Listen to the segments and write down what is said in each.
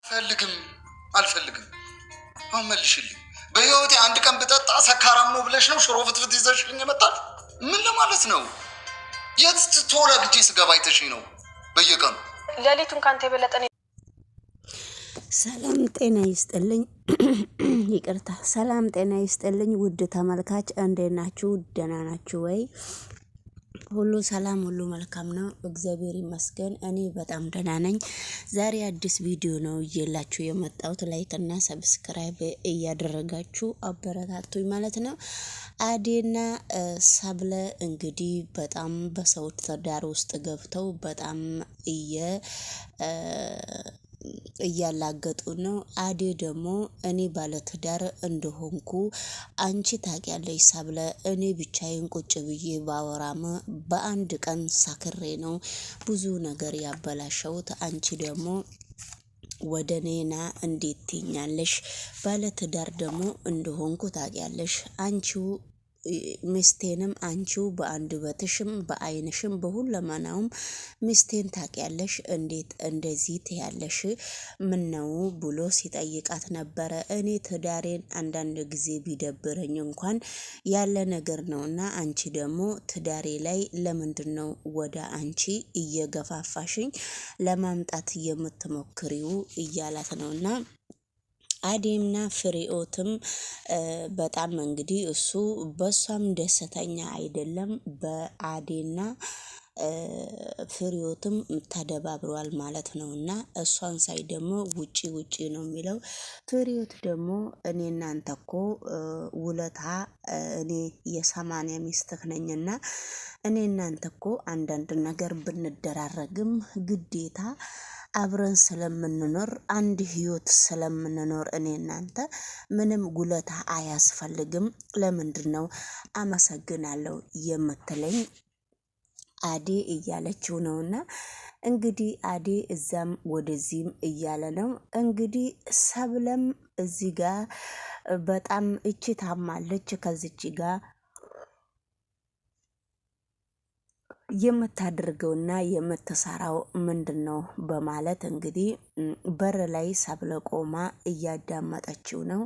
ፈልግም አልፈልግም አሁን መልሽልኝ። በህይወቴ አንድ ቀን ብጠጣ ሰካራም ነው ብለሽ ነው ሽሮ ፍትፍት ይዘሽልኝ የመጣሽ? ምን ለማለት ነው? የት ቶሎ ግጂ ስገባ አይተሽኝ ነው በየቀኑ ሌሊቱን ካንተ የበለጠ ሰላም ጤና ይስጥልኝ። ይቅርታ፣ ሰላም ጤና ይስጥልኝ። ውድ ተመልካች እንዴት ናችሁ? ደህና ናችሁ ወይ? ሁሉ ሰላም፣ ሁሉ መልካም ነው፣ እግዚአብሔር ይመስገን። እኔ በጣም ደህና ነኝ። ዛሬ አዲስ ቪዲዮ ነው እየላችሁ የመጣሁት። ላይክ እና ሰብስክራይብ እያደረጋችሁ አበረታቱኝ ማለት ነው። አዴና ሰብለ እንግዲህ በጣም በሰው ትዳር ውስጥ ገብተው በጣም እያላገጡ ነው። አዴ ደግሞ እኔ ባለትዳር እንደሆንኩ አንቺ ታውቂያለሽ ሰብለ፣ እኔ ብቻዬን ቁጭ ብዬ ባወራም በአንድ ቀን ሳክሬ ነው ብዙ ነገር ያበላሸውት። አንቺ ደግሞ ወደ እኔና እንዴት ትኛለሽ? ባለትዳር ደግሞ እንደሆንኩ ታውቂያለሽ። አንቺው ሚስቴንም አንቺው በአንደበትሽም በአይንሽም በሁለመናውም ሚስቴን ታውቂያለሽ፣ እንዴት እንደዚህ ትያለሽ? ምን ነው ብሎ ሲጠይቃት ነበረ። እኔ ትዳሬን አንዳንድ ጊዜ ቢደብረኝ እንኳን ያለ ነገር ነውና አንቺ ደግሞ ትዳሬ ላይ ለምንድን ነው ወደ አንቺ እየገፋፋሽኝ ለማምጣት የምትሞክሪው? እያላት ነውና አዴምና ፍሬኦትም በጣም እንግዲህ እሱ በሷም ደስተኛ አይደለም። በአዴና ፍሬኦትም ተደባብሯል ማለት ነውና እሷን ሳይ ደግሞ ውጪ ውጪ ነው የሚለው። ፍሬኦት ደግሞ እኔ እናንተ እኮ ውለታ እኔ የ80 ሚስትህ ነኝና እኔ እናንተ እኮ አንዳንድ ነገር ብንደራረግም ግዴታ አብረን ስለምንኖር አንድ ህይወት ስለምንኖር እኔ እናንተ ምንም ጉለታ አያስፈልግም። ለምንድን ነው አመሰግናለሁ የምትለኝ አዴ እያለችው ነውና እንግዲህ አዴ እዛም ወደዚህም እያለ ነው። እንግዲህ ሰብለም እዚህ ጋር በጣም እቺ ታማለች ከዚች ጋር የምታደርገውና የምትሰራው ምንድን ነው በማለት እንግዲህ በር ላይ ሰብለ ቆማ እያዳመጠችው ነው።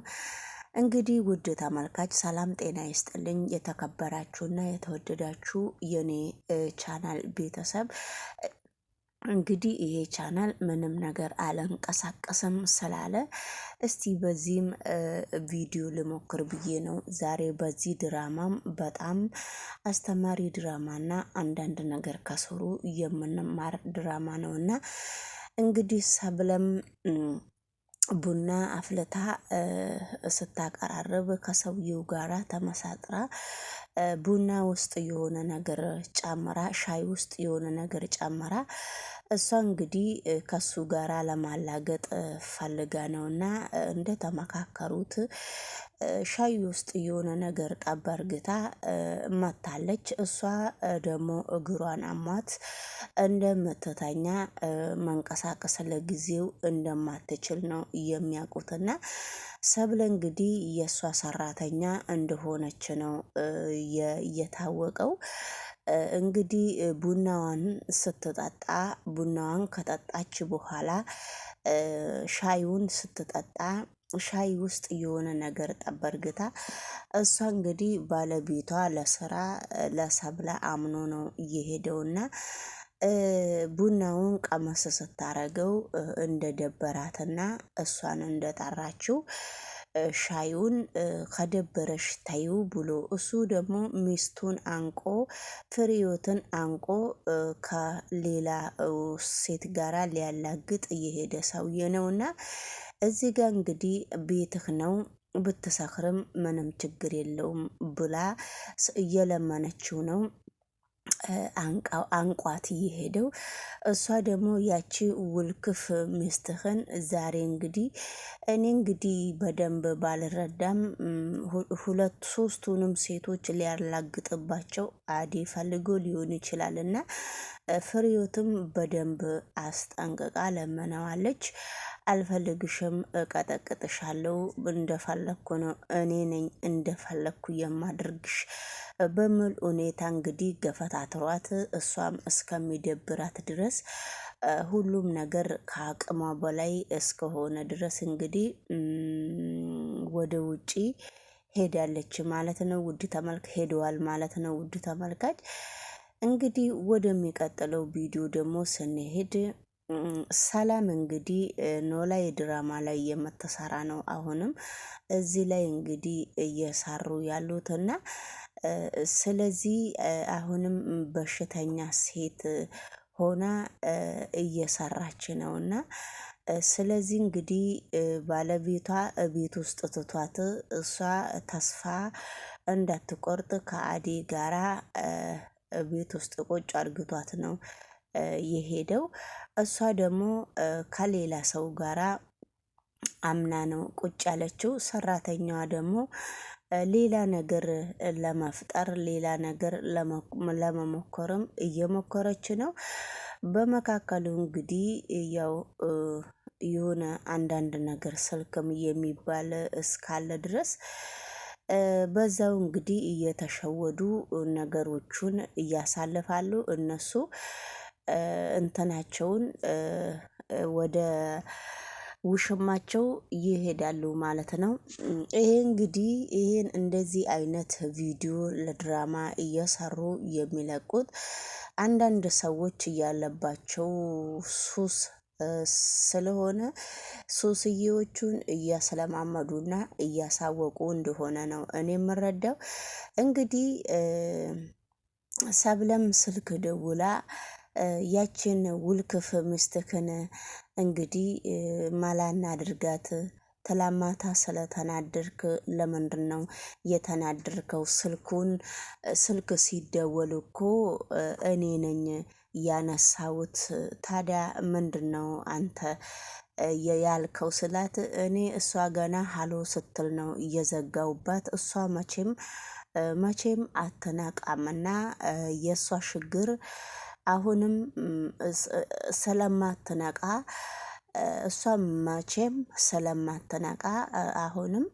እንግዲህ ውድ ተመልካች ሰላም ጤና ይስጥልኝ። የተከበራችሁና የተወደዳችሁ የኔ ቻናል ቤተሰብ እንግዲህ ይሄ ቻናል ምንም ነገር አልንቀሳቀስም ስላለ እስቲ በዚህም ቪዲዮ ልሞክር ብዬ ነው። ዛሬ በዚህ ድራማም በጣም አስተማሪ ድራማና አንዳንድ ነገር ከስሩ የምንማር ድራማ ነውና እንግዲህ ሰብለም ቡና አፍልታ ስታቀራርብ ከሰውየው ጋራ ተመሳጥራ ቡና ውስጥ የሆነ ነገር ጨምራ ሻይ ውስጥ የሆነ ነገር ጨምራ እሷ እንግዲህ ከሱ ጋራ ለማላገጥ ፈልጋ ነውና እንደተመካከሩት ሻይ ውስጥ የሆነ ነገር ጠብ አርግታ መታለች። እሷ ደግሞ እግሯን አሟት እንደምትተኛ መንቀሳቀስ ለጊዜው እንደማትችል ነው የሚያውቁትና ሰብለ እንግዲህ የእሷ ሰራተኛ እንደሆነች ነው የታወቀው። እንግዲህ ቡናዋን ስትጠጣ ቡናዋን ከጠጣች በኋላ ሻዩን ስትጠጣ ሻይ ውስጥ የሆነ ነገር ጠበርግታ እሷ እንግዲህ ባለቤቷ ለስራ ለሰብለ አምኖ ነው እየሄደውና ቡናውን ቀመስ ስታረገው እንደደበራትና እሷን እንደጠራችው ሻዩን ከደበረሽ ታዩ ብሎ እሱ ደግሞ ሚስቱን አንቆ ፍሬኦትን አንቆ ከሌላ ሴት ጋራ ሊያላግጥ እየሄደ ሰውዬ ነውና እዚህ ጋር እንግዲህ ቤትህ ነው ብትሰክርም ምንም ችግር የለውም ብላ እየለመነችው ነው። አንቋት እየሄደው እሷ ደግሞ ያቺ ውልክፍ ሚስትህን ዛሬ እንግዲህ እኔ እንግዲህ በደንብ ባልረዳም ሁለት ሶስቱንም ሴቶች ሊያላግጥባቸው አዴ ፈልጎ ሊሆን ይችላልና ፍሬኦትም በደንብ አስጠንቅቃ ለመናዋለች። አልፈልግሽም፣ እቀጠቅጥሻለሁ፣ እንደፈለግኩ ነው፣ እኔ ነኝ እንደፈለግኩ የማድርግሽ በሚል ሁኔታ እንግዲህ ገፈታትሯት እሷም እስከሚደብራት ድረስ ሁሉም ነገር ከአቅሟ በላይ እስከሆነ ድረስ እንግዲህ ወደ ውጪ ሄዳለች ማለት ነው። ሄደዋል ማለት ነው። ውድ ተመልካች እንግዲህ ወደሚቀጥለው ቪዲዮ ደግሞ ስንሄድ ሰላም እንግዲህ ኖላዊ ድራማ ላይ የምትሰራ ነው። አሁንም እዚህ ላይ እንግዲህ እየሰሩ ያሉትና ስለዚህ አሁንም በሽተኛ ሴት ሆና እየሰራች ነውና ስለዚህ እንግዲህ ባለቤቷ ቤት ውስጥ ትቷት እሷ ተስፋ እንዳትቆርጥ ከአዴ ጋራ ቤት ውስጥ ቁጭ አርግቷት ነው የሄደው። እሷ ደግሞ ከሌላ ሰው ጋራ አምና ነው ቁጭ ያለችው። ሰራተኛዋ ደግሞ ሌላ ነገር ለመፍጠር ሌላ ነገር ለመሞከርም እየሞከረች ነው። በመካከሉ እንግዲህ ያው የሆነ አንዳንድ ነገር ስልክም የሚባል እስካለ ድረስ በዛው እንግዲህ እየተሸወዱ ነገሮቹን እያሳልፋሉ። እነሱ እንትናቸውን ወደ ውሽማቸው ይሄዳሉ ማለት ነው። ይሄ እንግዲህ ይሄን እንደዚህ አይነት ቪዲዮ ለድራማ እየሰሩ የሚለቁት አንዳንድ ሰዎች ያለባቸው ሱስ ስለሆነ ሱስዬዎቹን እያስለማመዱና እያሳወቁ እንደሆነ ነው እኔ የምረዳው። እንግዲህ ሰብለም ስልክ ደውላ ያችን ውልክፍ ሚስትክን እንግዲህ ማላና አድርጋት ትላማታ ስለተናደርክ ለምንድን ነው የተናደርከው? ስልክ ሲደወል እኮ እኔ ነኝ ያነሳሁት። ታዲያ ምንድን ነው አንተ ያልከው ስላት እኔ እሷ ገና ሀሎ ስትል ነው እየዘጋውባት። እሷ መቼም አትነቃምና የእሷ ችግር አሁንም ስለማትነቃ እሷ መቼም ስለማትነቃ አሁንም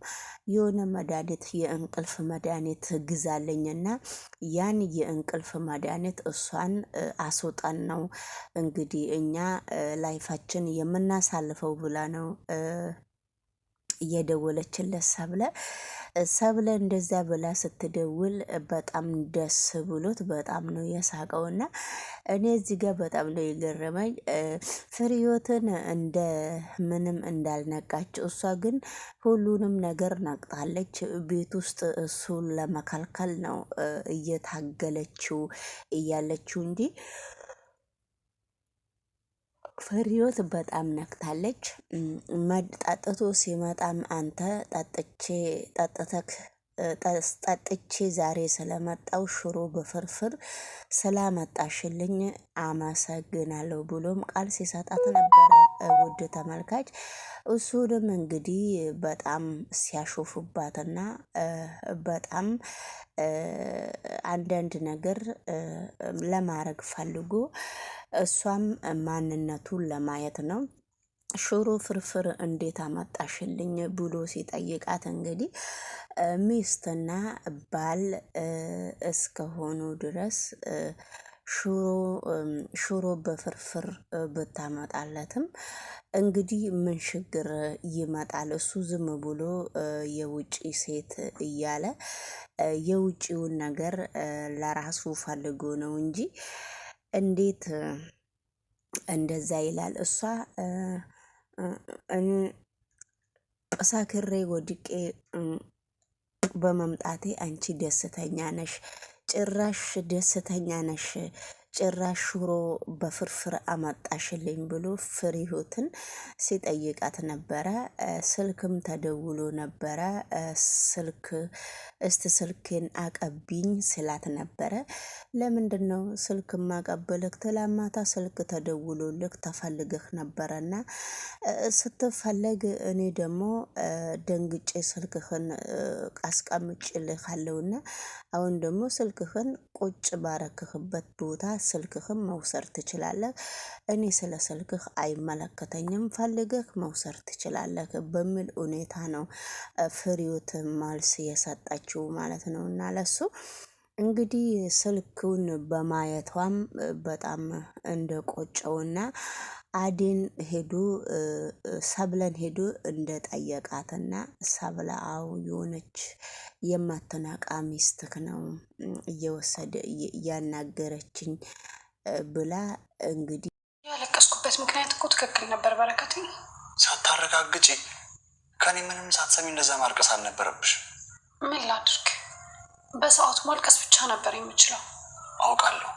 የሆነ መድኃኒት የእንቅልፍ መድኃኒት ግዛለኝና ያን የእንቅልፍ መድኃኒት እሷን አስወጣን ነው እንግዲህ እኛ ላይፋችን የምናሳልፈው ብላ ነው እየደወለችለት ሰብለ እንደዛ ብላ ስትደውል በጣም ደስ ብሎት በጣም ነው የሳቀውና እኔ እዚህ ጋር በጣም ነው የገረመኝ። ፍሬህይወትን እንደ ምንም እንዳልነቃች እሷ ግን ሁሉንም ነገር ነቅታለች። ቤት ውስጥ እሱን ለመከልከል ነው እየታገለችው እያለችው እንጂ ፍሬህይወት በጣም ነክታለች። ጠጥቶ ሲመጣም አንተ ጠጥቼ ዛሬ ስለመጣው ሽሮ በፍርፍር ስላመጣሽልኝ አመሰግናለሁ ብሎም ቃል ሲሰጣት ነበረ። ውድ ተመልካች እሱንም እንግዲህ በጣም ሲያሾፉባትና በጣም አንዳንድ ነገር ለማድረግ ፈልጎ እሷም ማንነቱን ለማየት ነው ሽሮ ፍርፍር እንዴት አመጣሽልኝ ብሎ ሲጠይቃት እንግዲህ ሚስትና ባል እስከሆኑ ድረስ ሽሮ በፍርፍር ብታመጣለትም እንግዲህ ምን ችግር ይመጣል? እሱ ዝም ብሎ የውጪ ሴት እያለ የውጪውን ነገር ለራሱ ፈልጎ ነው እንጂ እንዴት እንደዛ ይላል? እሷ እኔ ሰክሬ ወድቄ በመምጣቴ አንቺ ደስተኛ ነሽ? ጭራሽ ደስተኛ ነሽ? ጭራሽ ሽሮ በፍርፍር አመጣሽልኝ ብሎ ፍሬህይወትን ሲጠይቃት ነበረ። ስልክም ተደውሎ ነበረ። ስልኬን አቀቢኝ ስላት ነበረ። ለምንድን ነው ስልክ ማቀበልክ? ትላማታ ስልክ ተደውሎልክ ተፈልገህ ነበረና ስትፈለግ እኔ ደግሞ ደንግጬ ስልክህን አስቀምጬልሃለሁና አሁን ደግሞ ስልክህን ቁጭ ባረክህበት ቦታ ስልክህም መውሰድ ትችላለህ፣ እኔ ስለ ስልክህ አይመለከተኝም፣ ፈልገህ መውሰድ ትችላለህ በሚል ሁኔታ ነው ፍሬዎት መልስ የሰጠችው ማለት ነው። እና ለሱ እንግዲህ ስልኩን በማየቷም በጣም እንደቆጨውና አዴን ሄዱ ሰብለን ሄዱ እንደጠየቃትና ሰብለ አው የሆነች የማትናቃ ሚስትክ ነው እየወሰደ እያናገረችኝ ብላ እንግዲህ ያለቀስኩበት ምክንያት እኮ ትክክል ነበር በረከቴ። ሳታረጋግጪ ከኔ ምንም ሳትሰሚ እንደዛ ማልቀስ አልነበረብሽ። ምን ላድርግ? በሰዓቱ ማልቀስ ብቻ ነበር የምችለው። አውቃለሁ።